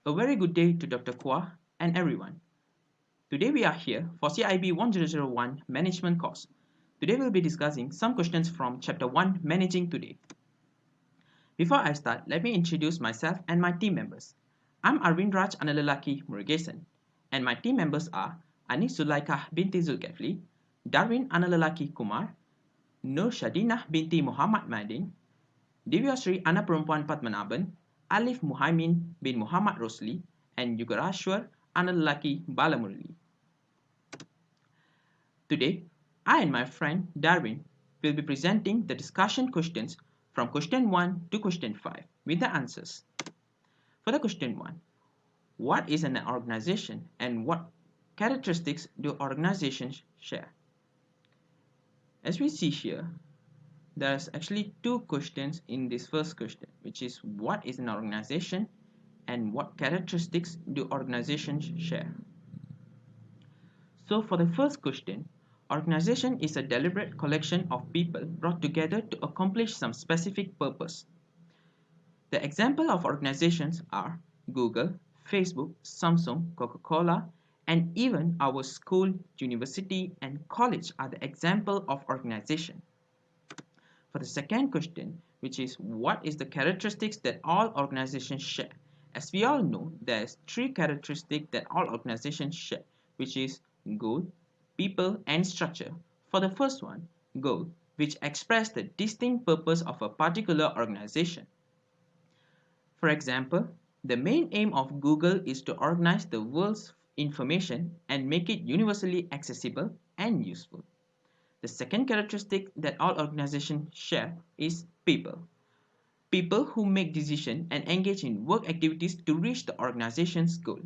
A very good day to Dr. Kua and everyone. Today we are here for CIB 1001 Management course. Today we'll be discussing some questions from Chapter 1 Managing Today. Before I start, let me introduce myself and my team members. I'm Arvind Raj Analalaki Murugesan, and my team members are Anis Zulaikah binti Zulkefli, Darwin Analalaki Kumar, Nur Shadinah binti Muhammad Madin, Divyasri Anak Perempuan Padmanabhan, Alif Muhaimin bin Muhammad Rosli, and Yugarashwar Anak Lelaki Balamurali. Today, I and my friend Darwin will be presenting the discussion questions from question 1 to question 5 with the answers. For the question 1, what is an organization and what characteristics do organizations share? As we see here, there's actually two questions in this first question, which is what is an organization and what characteristics do organizations share? So for the first question, organization is a deliberate collection of people brought together to accomplish some specific purpose. The example of organizations are Google, Facebook, Samsung, Coca-Cola, and even our school, university, and college are the example of organization. For the second question, which is what is the characteristics that all organizations share? As we all know, there's three characteristics that all organizations share, which is goal, people, and structure. For the first one, goal, which express the distinct purpose of a particular organization. For example, the main aim of Google is to organize the world's information and make it universally accessible and useful. The second characteristic that all organizations share is people. People who make decisions and engage in work activities to reach the organization's goal.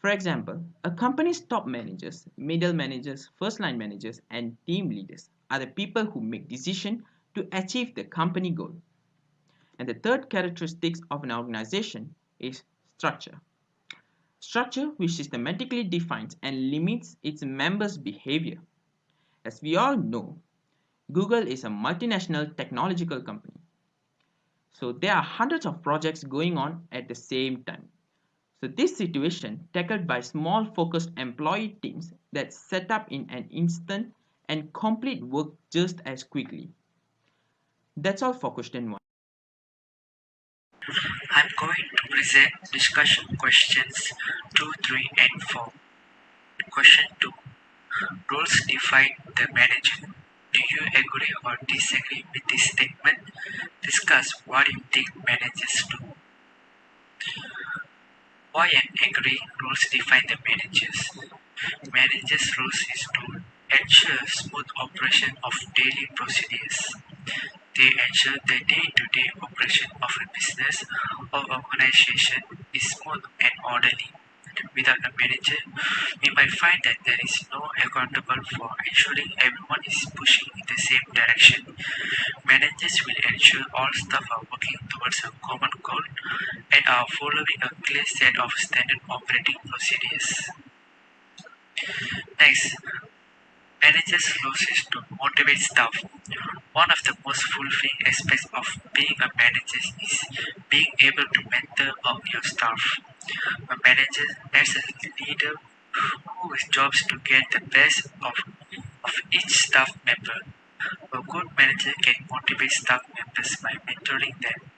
For example, a company's top managers, middle managers, first line managers, and team leaders are the people who make decisions to achieve the company goal. And the third characteristic of an organization is structure. Structure which systematically defines and limits its members' behavior. As we all know, Google is a multinational technological company. So there are hundreds of projects going on at the same time. So this situation tackled by small focused employee teams that set up in an instant and complete work just as quickly. That's all for question 1. I'm going to present discussion questions 2, 3, and 4. Question 2. Roles define the manager. Do you agree or disagree with this statement? Discuss what you think managers do. Why and agree roles define the managers. Managers' roles is to ensure smooth operation of daily procedures. They ensure the day-to-day operation of a business or organization is smooth and orderly. Without a manager, we might find that there is no accountable for ensuring everyone is pushing in the same direction. Managers will ensure all staff are working towards a common goal and are following a clear set of standard operating procedures. Next, managers' roles is to motivate staff. One of the most fulfilling aspects of being a manager is being able to mentor your staff. A manager is a leader whose job is to get the best of each staff member. A good manager can motivate staff members by mentoring them.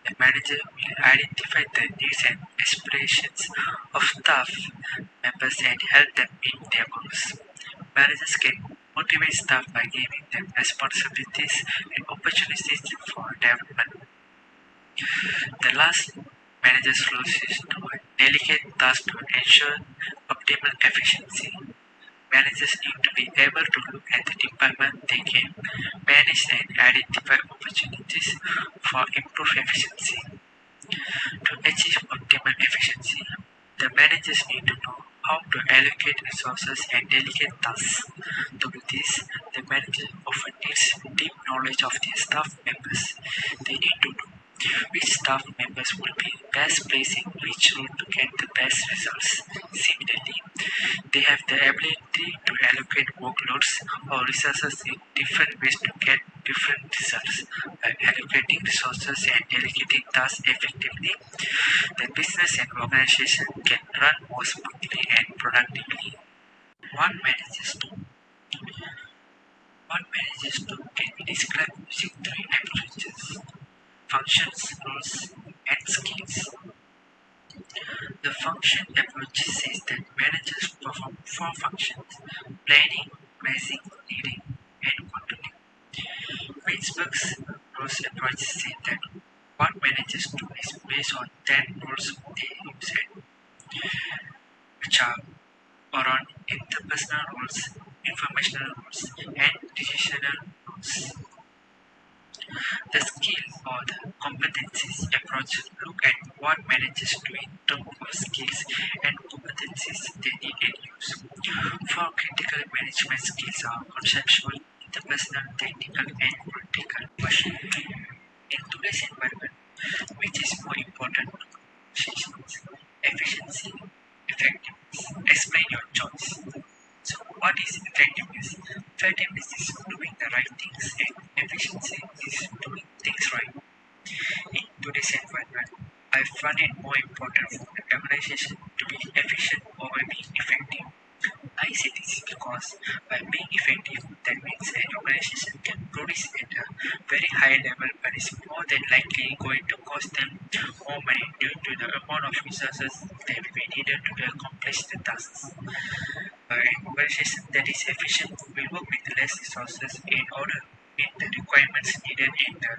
The manager will identify the needs and aspirations of staff members and help them meet their goals. Managers can motivate staff by giving them responsibilities and opportunities for development. The last manager's role is to delegate tasks to ensure optimal efficiency. Managers need to be able to look at the department they can manage and identify opportunities for improved efficiency. To achieve optimal efficiency, the managers need to know how to allocate resources and delegate tasks. To do this, the manager often needs deep knowledge of their staff members. They need to know Which staff members will be best placed in which role to get the best results. Similarly, they have the ability to allocate workloads or resources in different ways to get different results. By allocating resources and delegating tasks effectively, the business and organization can run more smoothly and productively. One manages to One manages to can be described using three approaches: functions, roles, and skills. The function approach says that managers perform four functions: planning, pricing, leading, and controlling. Pittsburgh's roles approach says that what managers do is based on 10 roles they use it, which are around interpersonal roles, informational roles, and decisional roles. The skill or the competencies approach look at what managers do in terms of skills and competencies they need and use. For critical management skills are conceptual, interpersonal, technical, and practical. Question: in today's environment, which is more important to organizations? Efficiency, effectiveness. Explain your choice. So, what is effectiveness? Effectiveness is doing the right things, and efficiency is doing things right. In today's environment, I find it more important for the organization to be efficient over being effective. I say this because by being effective, that means an organization can produce at a very high level, but is more than likely going to cost them more money due to the amount of resources that will be needed to accomplish the tasks. An organization that is efficient will work with less resources in order to meet the requirements needed in the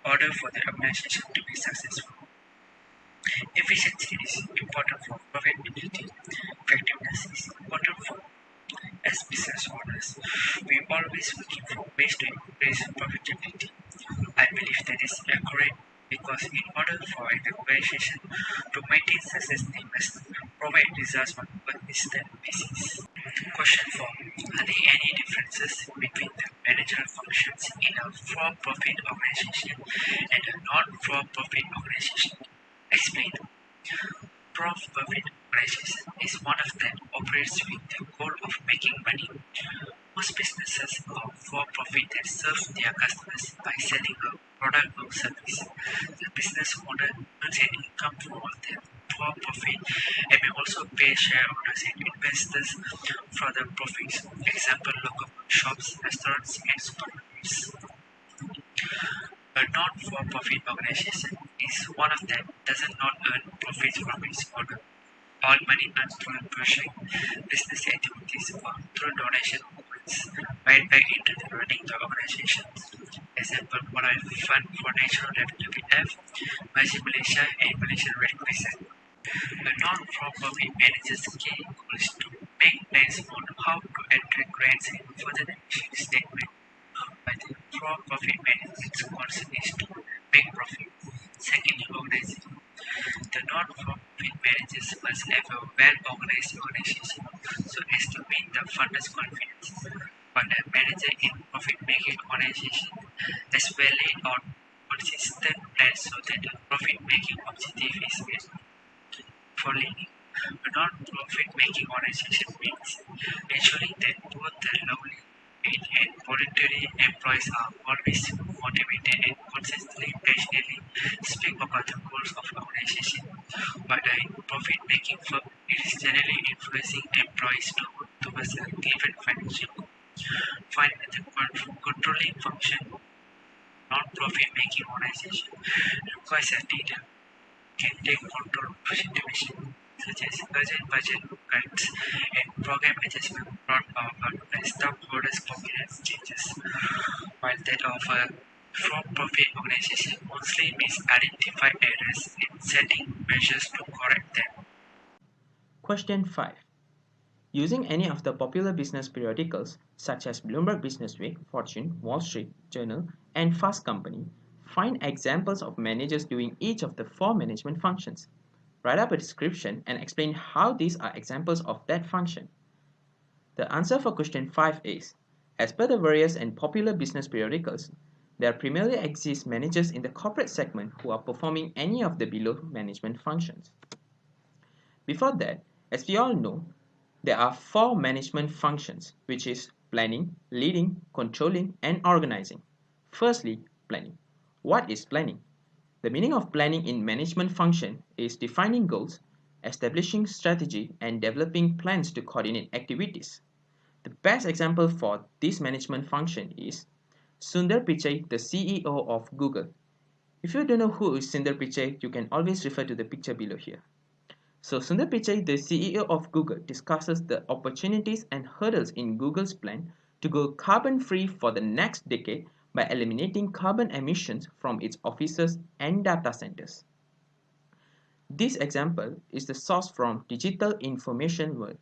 order for the organization to be successful. Efficiency is important for profitability. Effectiveness is important for as business owners. We are always looking for ways to increase profitability. I believe that is accurate because in order for an organization to maintain success, they must provide results on a consistent basis. Question 4. Are there any differences between the managerial functions in a for-profit organization and a non-for-profit organization? Explain. Profit organization is one of them operates with the goal of making money. Most businesses are for profit that serve their customers by selling a product or service. The business owner earns an income from the for profit and may also pay shareholders and investors for the profits. Example: local shops, restaurants, and supermarkets. A non-for-profit organization is one of them does not earn profits from its owner. All money earned through pursuing business activities or through donation movements right back into the running the organization. Example: Mobile Fund for National WWF, Malaysia Malaysia, and Malaysian Red Crescent. A non-for-profit manager's key goal is to make plans on how to attract grants and further the mission statement. But the for-profit manager's concern is to make profit. Secondly, organizing. The non-profit managers must have a well-organized organization so as to win the funders' confidence. But a manager in profit-making organization has well laid out consistent plans so that the profit-making objective is met. For leading, a non-profit making organization means ensuring that both the lowly paid and voluntary employees are always motivated and consistently passionately speak about the goals of the organization. But a profit-making firm is generally influencing employees to work towards a given financial goal. Finally, the controlling function non-profit making organization requires a leader can take control of situation such as urgent budget cuts and program adjustment brought about by stockholders' confidence changes, while that of a for-profit organization mostly means identify errors and setting measures to correct them. Question 5. Using any of the popular business periodicals such as Bloomberg Businessweek, Fortune, Wall Street Journal, and Fast Company, find examples of managers doing each of the four management functions. Write up a description and explain how these are examples of that function. The answer for question 5 is, as per the various and popular business periodicals, there primarily exist managers in the corporate segment who are performing any of the below management functions. Before that, as we all know, there are four management functions, which is planning, leading, controlling, and organizing. Firstly, planning. What is planning? The meaning of planning in management function is defining goals, establishing strategy, and developing plans to coordinate activities. The best example for this management function is Sundar Pichai, the CEO of Google. If you don't know who is Sundar Pichai, you can always refer to the picture below here. So Sundar Pichai, the CEO of Google, discusses the opportunities and hurdles in Google's plan to go carbon-free for the next decade by eliminating carbon emissions from its offices and data centers. This example is the source from Digital Information World.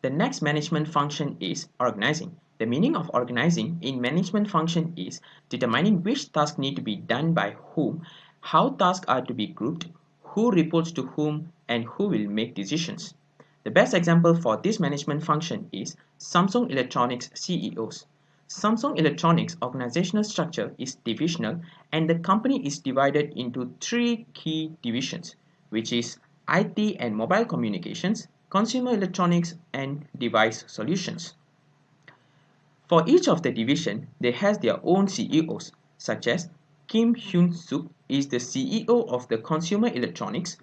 The next management function is organizing. The meaning of organizing in management function is determining which tasks need to be done by whom, how tasks are to be grouped, who reports to whom, and who will make decisions. The best example for this management function is Samsung Electronics CEOs. Samsung Electronics organizational structure is divisional and the company is divided into three key divisions, which is IT and mobile communications, consumer electronics, and device solutions. For each of the division, they have their own CEOs, such as Kim Hyun-suk is the CEO of the consumer electronics,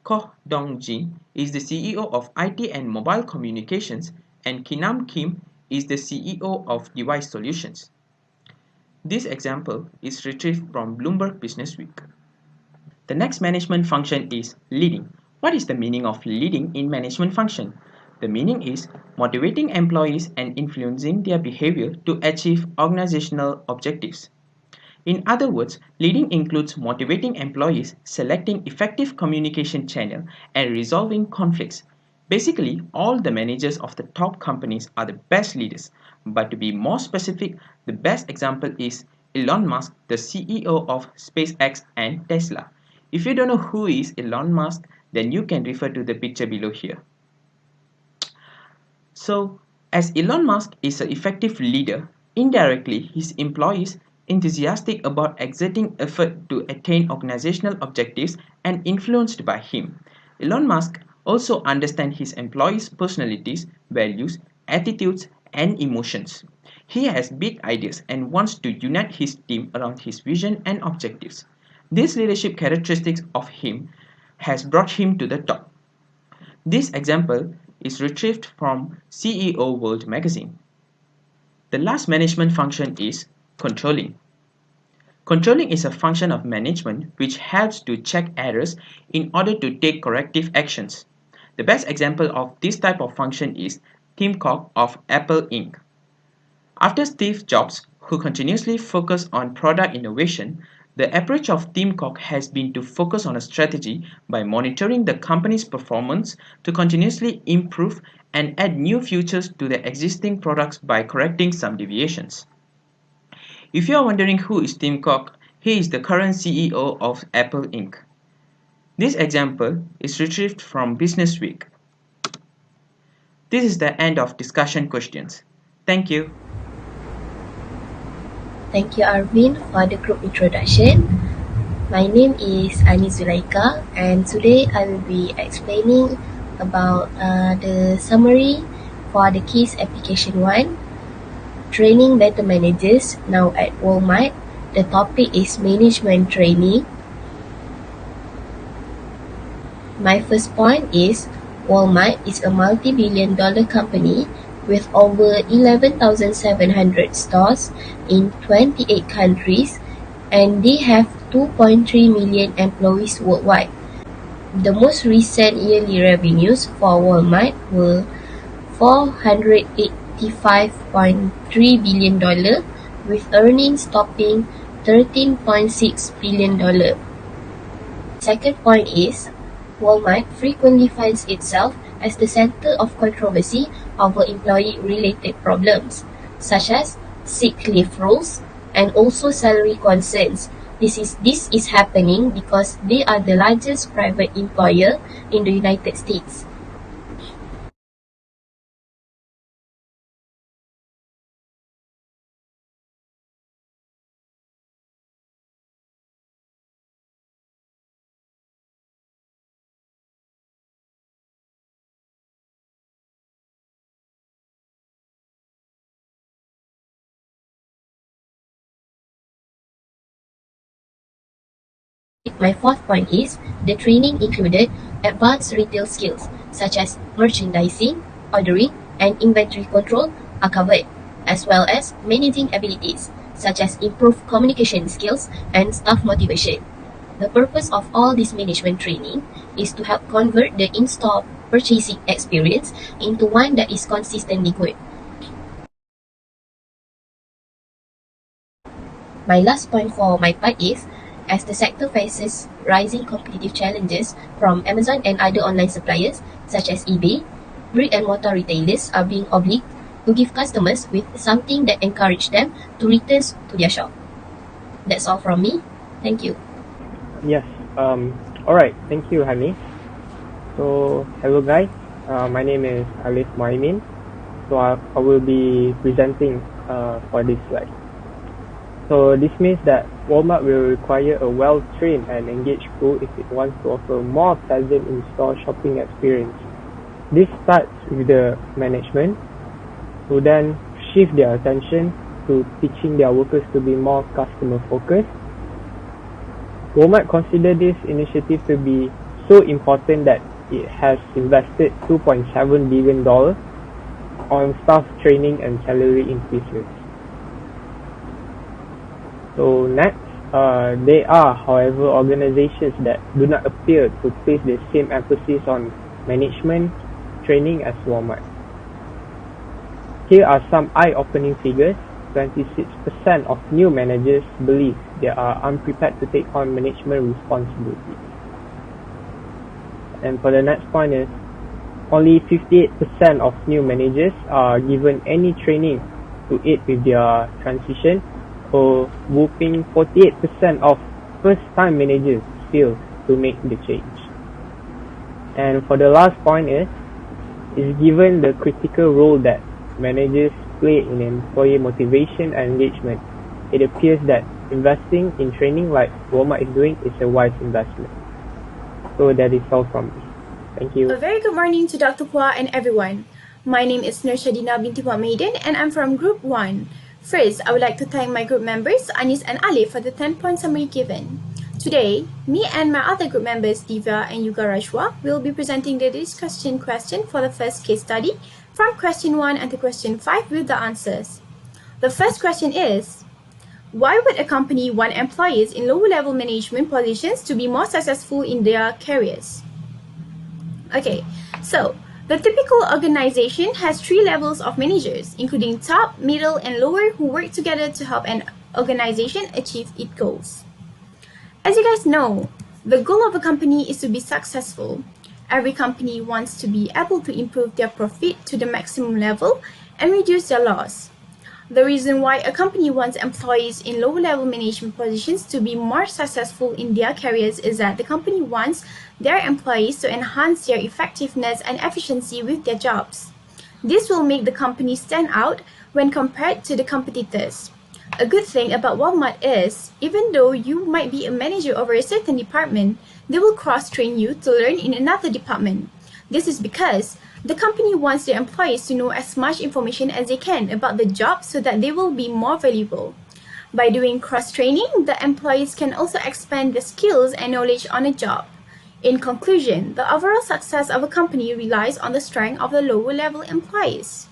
Koh Dong-jin is the CEO of IT and mobile communications, and Kinam Kim is the CEO of device solutions. This example is retrieved from Bloomberg Businessweek. The next management function is leading. What is the meaning of leading in management function? The meaning is motivating employees and influencing their behavior to achieve organizational objectives. In other words, leading includes motivating employees, selecting effective communication channel, and resolving conflicts. Basically, all the managers of the top companies are the best leaders. But to be more specific, the best example is Elon Musk, the CEO of SpaceX and Tesla. If you don't know who is Elon Musk, then you can refer to the picture below here. So, as Elon Musk is an effective leader, indirectly his employees enthusiastic about exerting effort to attain organizational objectives and influenced by him. Elon Musk also understands his employees' personalities, values, attitudes, and emotions. He has big ideas and wants to unite his team around his vision and objectives. These leadership characteristics of him has brought him to the top. This example is retrieved from CEO World magazine. The last management function is controlling. Controlling is a function of management which helps to check errors in order to take corrective actions. The best example of this type of function is Tim Cook of Apple Inc. After Steve Jobs, who continuously focused on product innovation, the approach of Tim Cook has been to focus on a strategy by monitoring the company's performance to continuously improve and add new features to the existing products by correcting some deviations. If you are wondering who is Tim Cook, he is the current CEO of Apple Inc. This example is retrieved from Businessweek. This is the end of discussion questions. Thank you. Thank you, Arvin, for the group introduction. My name is Ani Zulaika, and today I will be explaining about the summary for the case application 1, training better managers, now at Walmart. The topic is management training. My first point is Walmart is a multi-billion-dollar company with over 11,700 stores in 28 countries, and they have 2.3 million employees worldwide. The most recent yearly revenues for Walmart were $485.3 billion, with earnings topping $13.6 billion. Second point is, Walmart frequently finds itself as the center of controversy over employee-related problems, such as sick leave rules and also salary concerns. This is happening because they are the largest private employer in the United States. My fourth point is the training included advanced retail skills such as merchandising, ordering, and inventory control are covered, as well as managing abilities such as improved communication skills and staff motivation. The purpose of all this management training is to help convert the in-store purchasing experience into one that is consistently good. My last point for my part is, as the sector faces rising competitive challenges from Amazon and other online suppliers such as eBay, brick and mortar retailers are being obliged to give customers with something that encourage them to return to their shop. That's all from me. Thank you. Yes. All right. Thank you, Hani. So, hello guys. My name is Alif Moimin. So I will be presenting for this slide. So this means that Walmart will require a well-trained and engaged crew if it wants to offer a more pleasant in-store shopping experience. This starts with the management, who then shift their attention to teaching their workers to be more customer-focused. Walmart consider this initiative to be so important that it has invested $2.7 billion on staff training and salary increases. So next, there are, however, organizations that do not appear to place the same emphasis on management training as Walmart. Here are some eye-opening figures. 26% of new managers believe they are unprepared to take on management responsibilities. And for the next point is, only 58% of new managers are given any training to aid with their transition, or whopping 48% of first-time managers fail to make the change. And for the last point is given the critical role that managers play in employee motivation and engagement, it appears that investing in training like Walmart is doing is a wise investment. So that is all from me. Thank you. A very good morning to Dr. Pua and everyone. My name is Nurshadina binti Puak Maiden and I'm from Group 1. First, I would like to thank my group members Anis and Alif for the 10-point summary given. Today, me and my other group members Divya and Yuga Rajwa will be presenting the discussion question for the first case study from question 1 and to question 5 with the answers. The first question is, why would a company want employees in lower-level management positions to be more successful in their careers? Okay, so the typical organization has 3 levels of managers, including top, middle, and lower, who work together to help an organization achieve its goals. As you guys know, the goal of a company is to be successful. Every company wants to be able to improve their profit to the maximum level and reduce their loss. The reason why a company wants employees in lower-level management positions to be more successful in their careers is that the company wants their employees to enhance their effectiveness and efficiency with their jobs. This will make the company stand out when compared to the competitors. A good thing about Walmart is, even though you might be a manager over a certain department, they will cross-train you to learn in another department. This is because the company wants their employees to know as much information as they can about the job so that they will be more valuable. By doing cross-training, the employees can also expand their skills and knowledge on a job. In conclusion, the overall success of a company relies on the strength of the lower-level employees.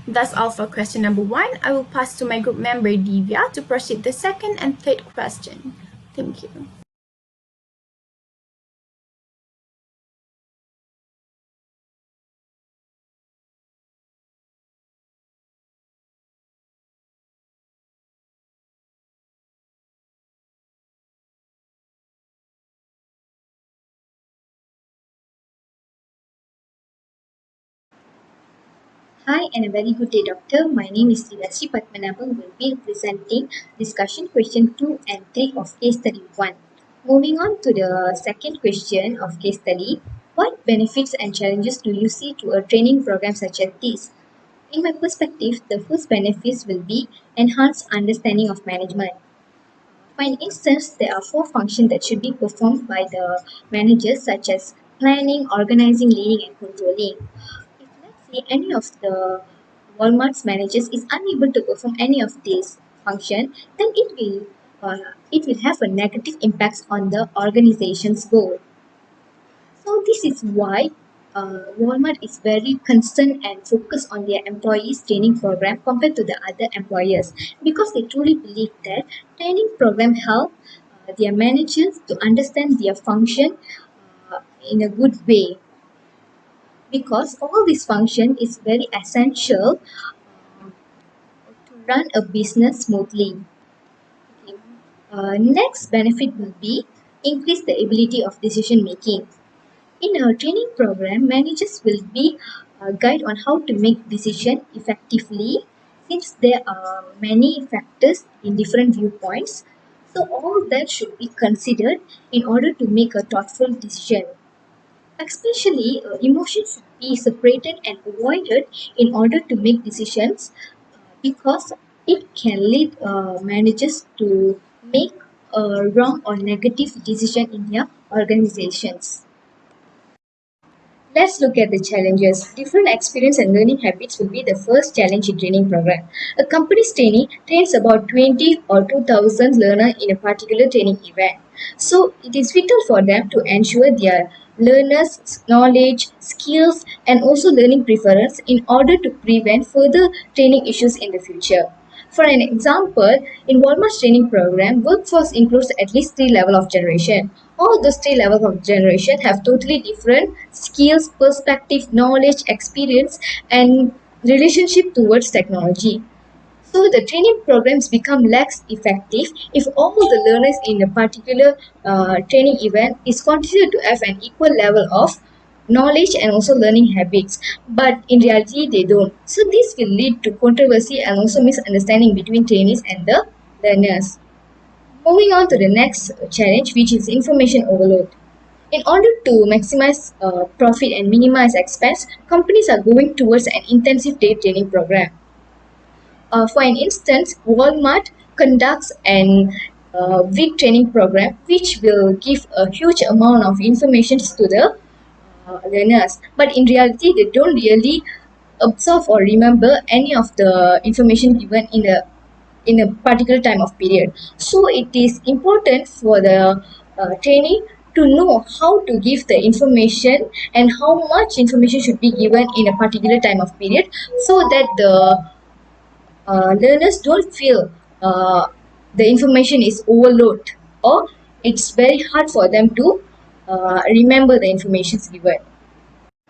That's all for question number 1. I will pass to my group member Divya to proceed the second and third question. Thank you. Hi and a very good day, Doctor. My name is Sri Padmanabhan. Will be presenting discussion question 2 and 3 of case study 1. Moving on to the second question of case study, what benefits and challenges do you see to a training program such as this? In my perspective, the first benefits will be enhanced understanding of management. For instance, there are 4 functions that should be performed by the managers such as planning, organizing, leading and controlling. If let's say any of the Walmart's managers is unable to perform any of these functions, then it will it will have a negative impacts on the organization's goal. So this is why Walmart is very concerned and focused on their employees training program compared to the other employers, because they truly believe that training program help their managers to understand their function in a good way, because all this function is very essential to run a business smoothly. Okay. Next benefit will be increase the ability of decision making. In our training program, managers will be guide on how to make decision effectively, since there are many factors in different viewpoints. So all that should be considered in order to make a thoughtful decision. Especially, emotions should be separated and avoided in order to make decisions, because it can lead managers to make a wrong or negative decision in their organizations. Let's look at the challenges. Different experience and learning habits will be the first challenge in training program. A company's trainee trains about 20 or 2000 learners in a particular training event. So it is vital for them to ensure their learners' knowledge, skills, and also learning preference in order to prevent further training issues in the future. For an example, in Walmart's training program, workforce includes at least three levels of generation. All those three levels of generation have totally different skills, perspective, knowledge, experience, and relationship towards technology. So the training programs become less effective if all the learners in a particular training event is considered to have an equal level of knowledge and also learning habits, but in reality they don't. So this will lead to controversy and also misunderstanding between trainees and the learners. Moving on to the next challenge, which is information overload. In order to maximize profit and minimize expense, companies are going towards an intensive day training program. For an instance, Walmart conducts an week training program which will give a huge amount of information to the learners, but in reality they don't really absorb or remember any of the information given in a particular time of period. So it is important for the trainee to know how to give the information and how much information should be given in a particular time of period, so that the learners don't feel the information is overload, or it's very hard for them to remember the information given.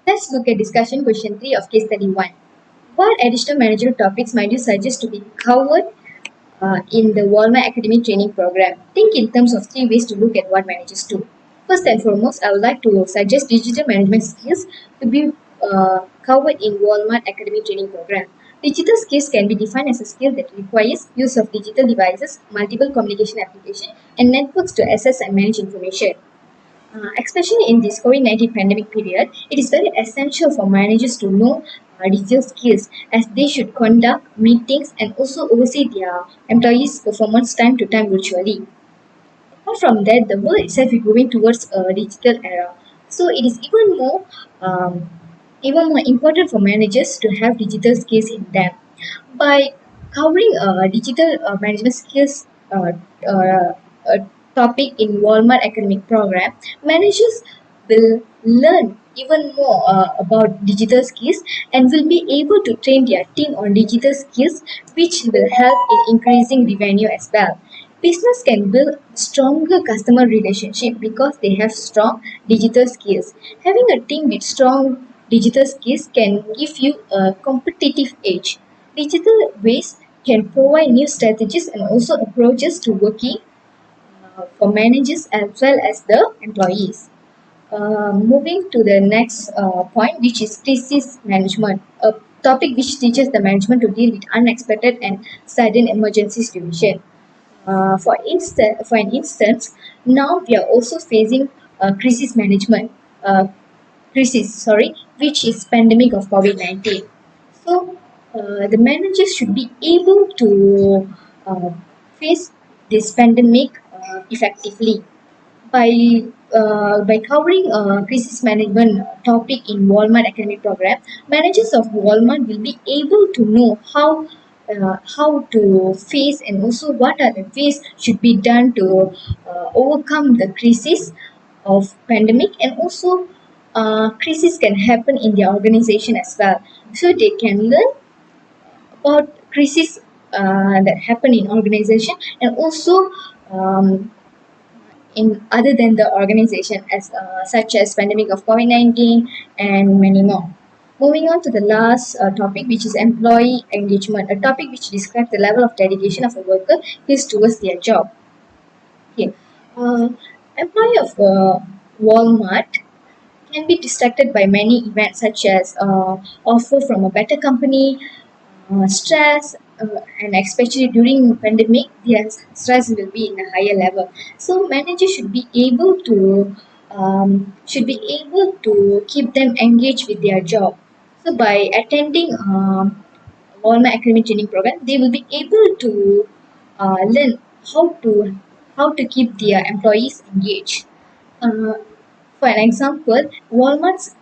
Let's look at discussion question 3 of case study 1. What additional managerial topics might you suggest to be covered in the Walmart Academy training program? Think in terms of three ways to look at what managers do. First and foremost, I would like to suggest digital management skills to be covered in Walmart Academy training program. Digital skills can be defined as a skill that requires use of digital devices, multiple communication applications, and networks to access and manage information. Especially in this COVID-19 pandemic period, it is very essential for managers to know digital skills, as they should conduct meetings and also oversee their employees' performance time to time virtually. Apart from that, the world itself is going towards a digital era. So it is um, even more important for managers to have digital skills in them. By covering digital management skills topic in Walmart academic program, managers will learn even more about digital skills and will be able to train their team on digital skills, which will help in increasing revenue as well. Business can build stronger customer relationship because they have strong digital skills. Having a team with strong digital skills can give you a competitive edge. Digital ways can provide new strategies and also approaches to working for managers as well as the employees. Moving to the next point, which is crisis management, a topic which teaches the management to deal with unexpected and sudden emergency situation. For an instance, now we are also facing crisis management, uh, which is pandemic of COVID-19. So the managers should be able to uh, face this pandemic effectively. By covering crisis management topic in Walmart Academy program, managers of Walmart will be able to know how how to face and also what are the ways should be done to overcome the crisis of pandemic, and also crisis can happen in their organization as well, so they can learn about crisis that happen in organization, and also um, in other than the organization as such as pandemic of COVID-19 and many more. Moving on to the last topic, which is employee engagement, a topic which describes the level of dedication of a worker is towards their job. Okay. Employee of Walmart can be distracted by many events such as offer from a better company, stress, and especially during pandemic, their stress will be in a higher level. So managers should be able to keep them engaged with their job. So by attending Walmart Academy Training Program, they will be able to learn how to how to keep their employees engaged. Uh, for an example, Walmart's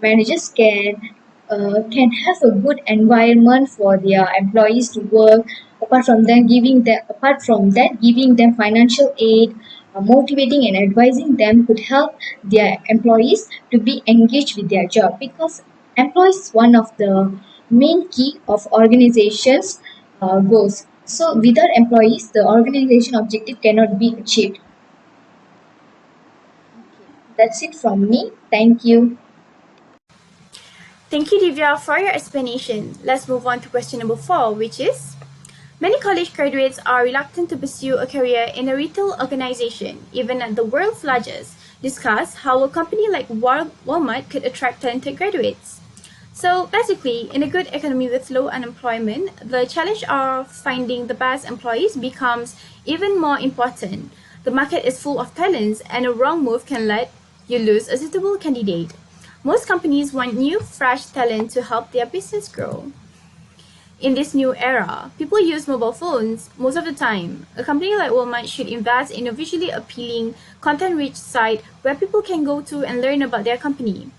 managers can have a good environment for their employees to work. Apart from that, giving them financial aid, motivating and advising them could help their employees to be engaged with their job, because employees is one of the main key of organizations goals. So without employees, the organization objective cannot be achieved. That's it from me. Thank you. Thank you, Divya, for your explanation. Let's move on to question number 4, which is: many college graduates are reluctant to pursue a career in a retail organization, even at the world's largest. Discuss how a company like Walmart could attract talented graduates. So basically, in a good economy with low unemployment, the challenge of finding the best employees becomes even more important. The market is full of talents, and a wrong move can let you lose a suitable candidate. Most companies want new, fresh talent to help their business grow. In this new era, people use mobile phones most of the time. A company like Walmart should invest in a visually appealing, content-rich site where people can go to and learn about their company.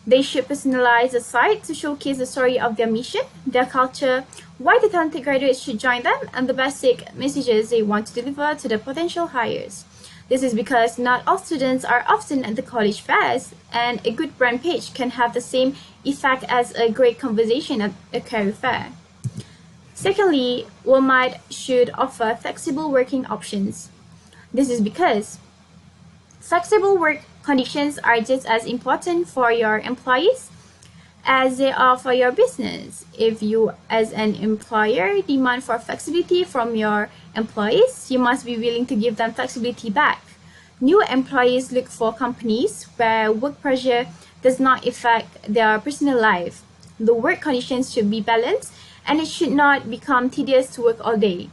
They should personalize the site to showcase the story of their mission, their culture, why the talented graduates should join them, and the basic messages they want to deliver to the potential hires. This is because not all students are often at the college fairs, and a good brand page can have the same effect as a great conversation at a career fair. Secondly, Walmart should offer flexible working options. This is because flexible work conditions are just as important for your employees as they are for your business. If you, as an employer, demand for flexibility from your employees, you must be willing to give them flexibility back. New employees look for companies where work pressure does not affect their personal life. The work conditions should be balanced, and it should not become tedious to work all day.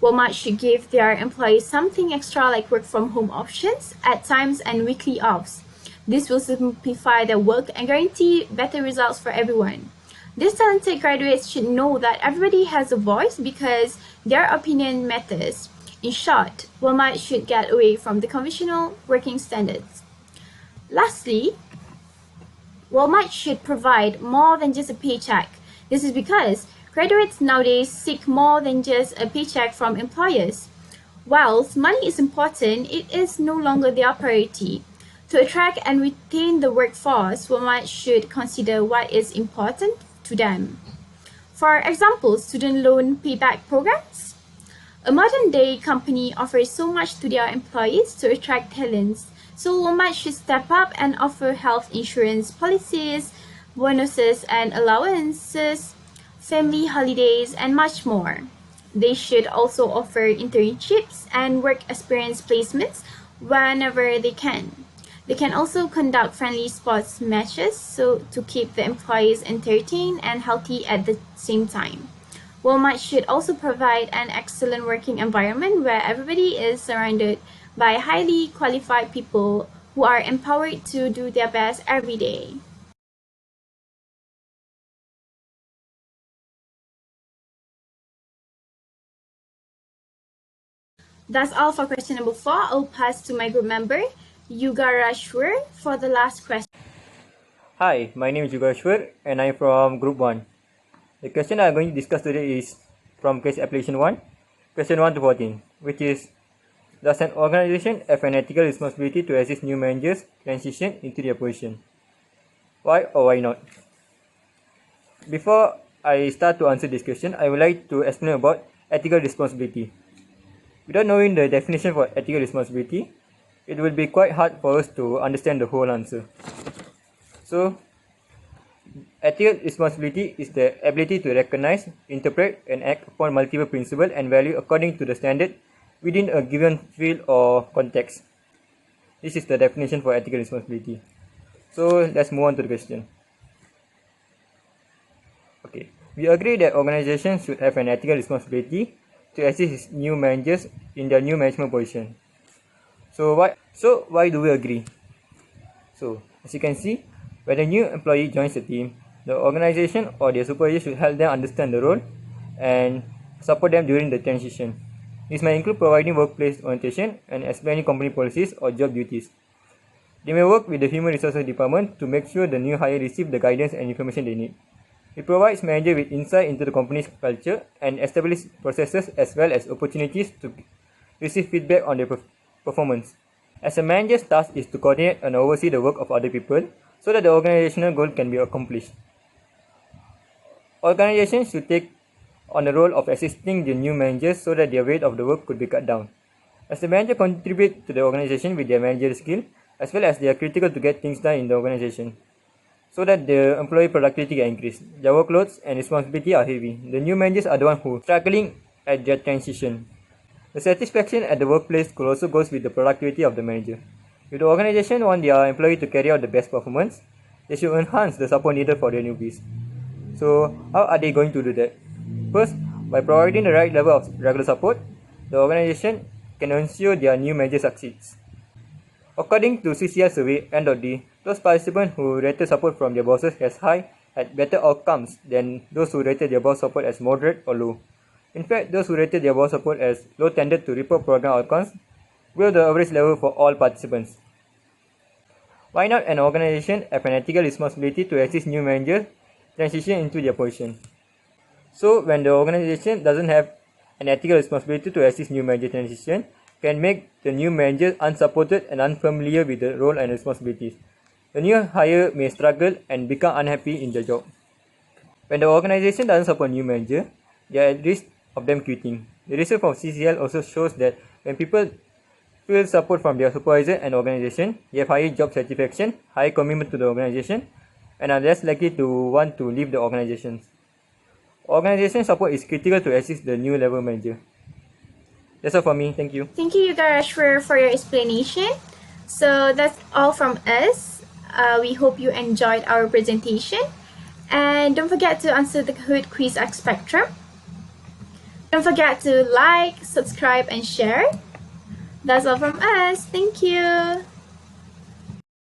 Walmart should give their employees something extra like work from home options at times and weekly offs. This will simplify their work and guarantee better results for everyone. These talented graduates should know that everybody has a voice because their opinion matters. In short, Walmart should get away from the conventional working standards. Lastly, Walmart should provide more than just a paycheck. This is because graduates nowadays seek more than just a paycheck from employers. Whilst money is important, it is no longer their priority. To attract and retain the workforce, Walmart should consider what is important to them. For example, student loan payback programs. A modern-day company offers so much to their employees to attract talents, so Walmart should step up and offer health insurance policies, bonuses and allowances, family holidays, and much more. They should also offer internships and work experience placements whenever they can. They can also conduct friendly sports matches so to keep the employees entertained and healthy at the same time. Walmart should also provide an excellent working environment where everybody is surrounded by highly qualified people who are empowered to do their best every day. That's all for question number 4. I'll pass to my group member, Yugarashwar, for the last question. Hi, my name is Yugashwar and I'm from Group 1. The question I'm going to discuss today is from case application 1, question 1 to 14, which is, does an organization have an ethical responsibility to assist new managers transition into their position? Why or why not? Before I start to answer this question, I would like to explain about ethical responsibility. Without knowing the definition for ethical responsibility, it will be quite hard for us to understand the whole answer. So, ethical responsibility is the ability to recognize, interpret, and act upon multiple principles and values according to the standard within a given field or context. This is the definition for ethical responsibility. So, let's move on to the question. Okay, we agree that organizations should have an ethical responsibility to assist new managers in their new management position. So why do we agree? So, as you can see, when a new employee joins the team, the organization or their supervisor should help them understand the role and support them during the transition. This may include providing workplace orientation and explaining company policies or job duties. They may work with the Human Resources Department to make sure the new hire receive the guidance and information they need. It provides managers with insight into the company's culture and establish processes as well as opportunities to receive feedback on their performance. As a manager's task is to coordinate and oversee the work of other people so that the organizational goal can be accomplished. Organizations should take on the role of assisting the new managers so that their weight of the work could be cut down. As the manager contributes to the organization with their managerial skill, as well as they are critical to get things done in the organization, so that the employee productivity can increase. Their workloads and responsibility are heavy. The new managers are the ones who are struggling at their transition. The satisfaction at the workplace could also go with the productivity of the manager. If the organization wants their employee to carry out the best performance, they should enhance the support needed for their newbies. So, how are they going to do that? First, by providing the right level of regular support, the organization can ensure their new manager succeeds. According to CCL survey N.D, those participants who rated support from their bosses as high had better outcomes than those who rated their boss support as moderate or low. In fact, those who rated their boss support as low tended to report program outcomes below the average level for all participants. Why not an organization have an ethical responsibility to assist new managers transition into their position? So, when the organization doesn't have an ethical responsibility to assist new manager transition, can make the new manager unsupported and unfamiliar with the role and responsibilities. The new hire may struggle and become unhappy in their job. When the organization doesn't support new manager, they are at risk of them quitting. The research from CCL also shows that when people feel support from their supervisor and organization, they have higher job satisfaction, higher commitment to the organization, and are less likely to want to leave the organization. Organization support is critical to assist the new level manager. That's all for me. Thank you. Thank you, Yugaresh, for your explanation. So that's all from us. We hope you enjoyed our presentation. And don't forget to answer the Kahoot quiz at Spectrum. Don't forget to like, subscribe, and share. That's all from us. Thank you.